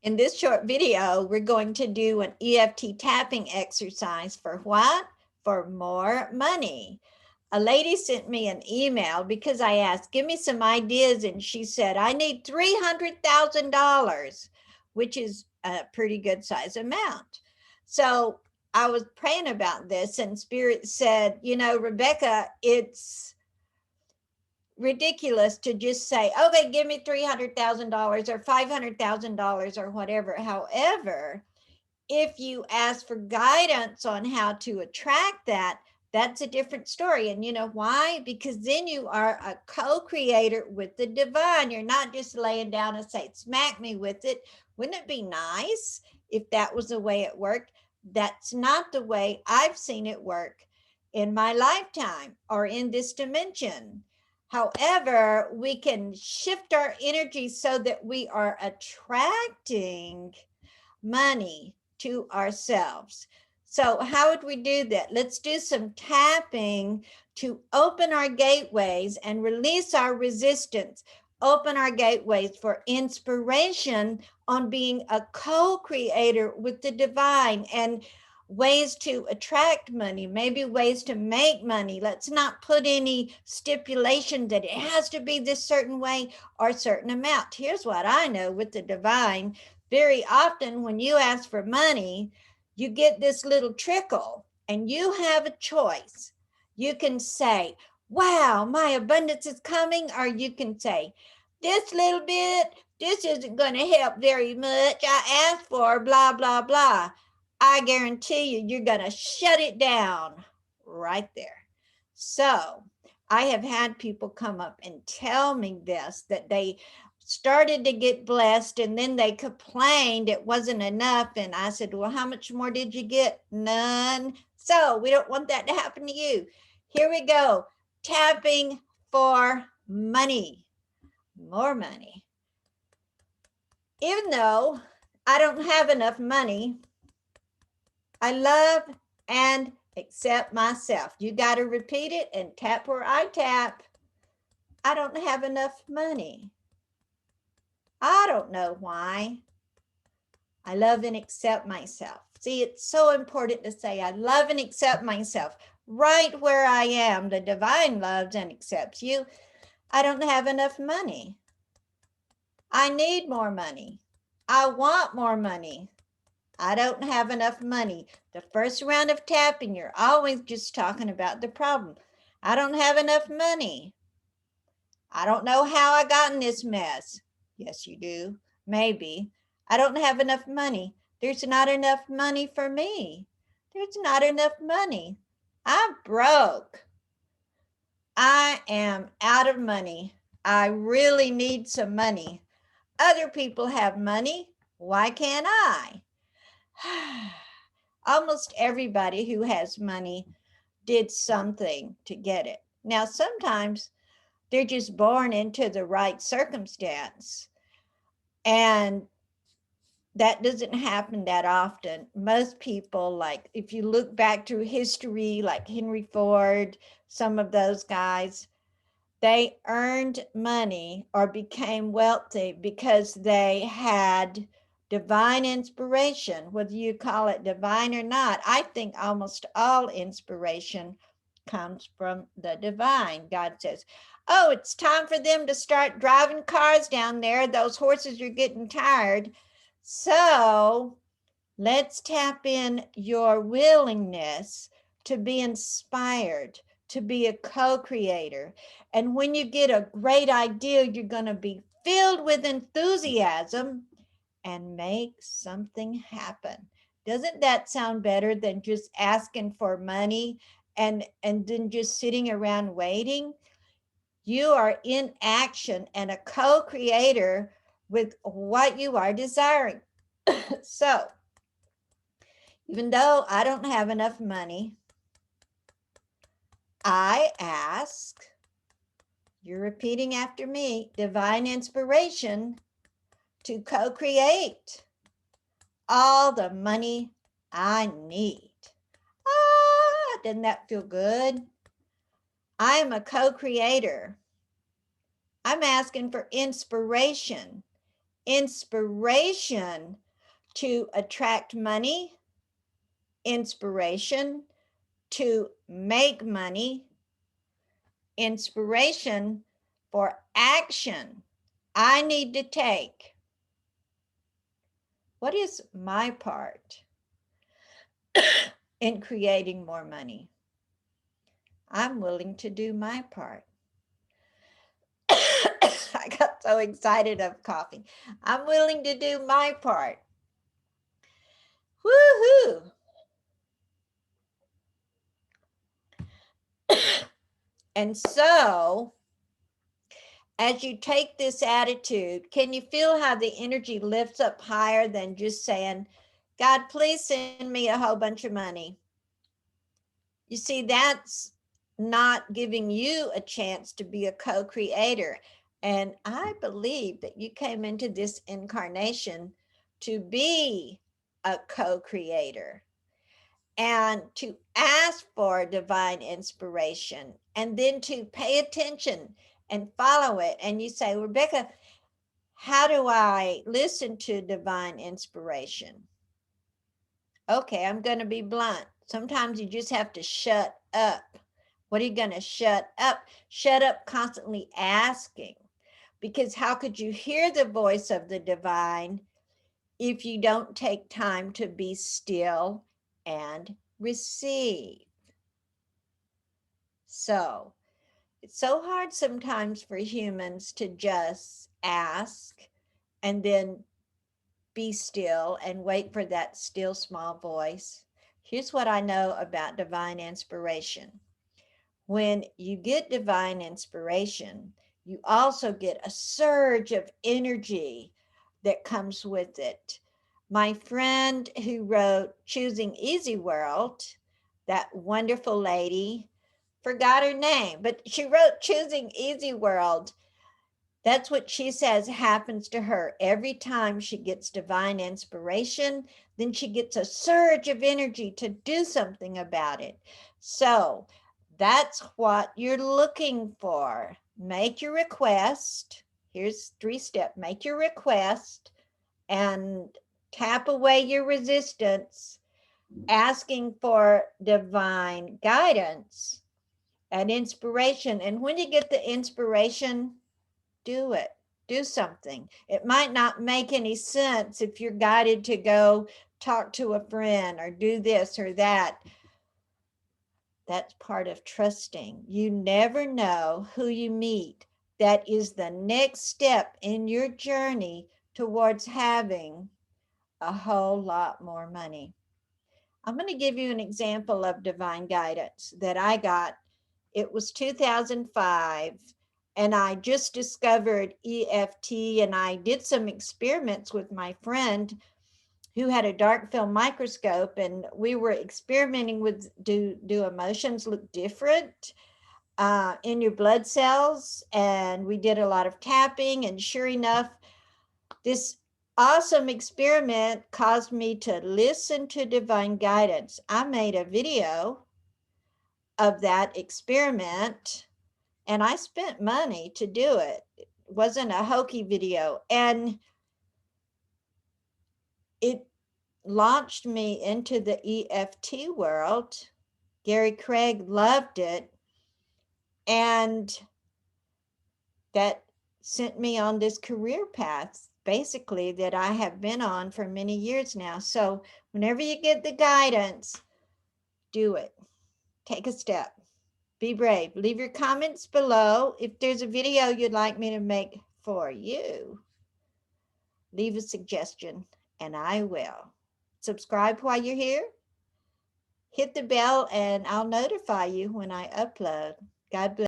In this short video, we're going to do an EFT tapping exercise for what? For more money. A lady sent me an email because I asked, give me some ideas. And she said, I need $300,000, which is a pretty good size amount. So I was praying about this and Spirit said, you know, Rebecca, it's ridiculous to just say, okay, give me $300,000 or $500,000 or whatever. However, if you ask for guidance on how to attract that, that's a different story. And you know why? Because then you are a co-creator with the divine. You're not just laying down and say, smack me with it. Wouldn't it be nice if that was the way it worked? That's not the way I've seen it work in my lifetime or in this dimension. However, we can shift our energy so that we are attracting money to ourselves. So how would we do that? Let's do some tapping to open our gateways and release our resistance. Open our gateways for inspiration on being a co-creator with the divine and ways to attract money, maybe ways to make money. Let's not put any stipulation that it has to be this certain way or certain amount. Here's what I know with the divine. Very often when you ask for money, you get this little trickle and you have a choice. You can say, wow, my abundance is coming, or you can say, this little bit, this isn't going to help very much. I asked for blah, blah, blah. I guarantee you, you're going to shut it down right there. So I have had people come up and tell me this, that they started to get blessed and then they complained it wasn't enough. And I said, well, how much more did you get? None. So we don't want that to happen to you. Here we go. Tapping for money. More money. Even though I don't have enough money, I love and accept myself. You got to repeat it and tap where I tap. I don't have enough money. I don't know why. I love and accept myself. See, it's so important to say, I love and accept myself right where I am. The divine loves and accepts you. I don't have enough money. I need more money. I want more money. I don't have enough money. The first round of tapping, you're always just talking about the problem. I don't have enough money. I don't know how I got in this mess. Yes, you do. Maybe. I don't have enough money. There's not enough money for me. There's not enough money. I'm broke. I am out of money. I really need some money. Other people have money. Why can't I? Almost everybody who has money did something to get it. Now, sometimes they're just born into the right circumstance. And that doesn't happen that often. Most people, like if you look back through history, like Henry Ford, some of those guys, they earned money or became wealthy because they had divine inspiration, whether you call it divine or not. I think almost all inspiration comes from the divine. God says, oh, it's time for them to start driving cars down there. Those horses are getting tired. So let's tap in your willingness to be inspired, to be a co-creator. And when you get a great idea, you're going to be filled with enthusiasm and make something happen. Doesn't that sound better than just asking for money and then just sitting around waiting? You are in action and a co-creator with what you are desiring. So, even though I don't have enough money, I ask, you're repeating after me, divine inspiration to co-create all the money I need. Ah, doesn't that feel good? I am a co-creator. I'm asking for inspiration. inspiration to attract money, inspiration to make money, inspiration for action I need to take. What is my part in creating more money? I'm willing to do my part. I got so excited of coffee. I'm willing to do my part. Woohoo! And so, as you take this attitude, can you feel how the energy lifts up higher than just saying, God, please send me a whole bunch of money? You see, that's not giving you a chance to be a co creator. And I believe that you came into this incarnation to be a co creator and to ask for divine inspiration and then to pay attention and follow it. And you say, Rebecca, how do I listen to divine inspiration? Okay, I'm going to be blunt. Sometimes you just have to shut up. What are you going to shut up? Shut up constantly asking. Because how could you hear the voice of the divine if you don't take time to be still and receive? So it's so hard sometimes for humans to just ask and then be still and wait for that still small voice. Here's what I know about divine inspiration. When you get divine inspiration, you also get a surge of energy that comes with it. My friend who wrote Choosing Easy World, that wonderful lady, forgot her name, but she wrote Choosing Easy World. That's what she says happens to her every time she gets divine inspiration. Then she gets a surge of energy to do something about it. So that's what you're looking for. Make your request. Here's 3 step. Make your request and tap away your resistance, asking for divine guidance and inspiration. And when you get the inspiration, do it. Do something. It might not make any sense if you're guided to go talk to a friend or do this or that. That's part of trusting. You never know who you meet. That is the next step in your journey towards having a whole lot more money. I'm going to give you an example of divine guidance that I got. It was 2005, and I just discovered EFT, and I did some experiments with my friend who had a dark field microscope, and we were experimenting with do emotions look different in your blood cells, and we did a lot of tapping, and sure enough, this awesome experiment caused me to listen to divine guidance. I made a video of that experiment and I spent money to do it. It wasn't a hokey video. And it launched me into the EFT world. Gary Craig loved it. And that sent me on this career path, basically, that I have been on for many years now. So whenever you get the guidance, do it. Take a step. Be brave. Leave your comments below. If there's a video you'd like me to make for you, leave a suggestion and I will. Subscribe while you're here. Hit the bell and I'll notify you when I upload. God bless.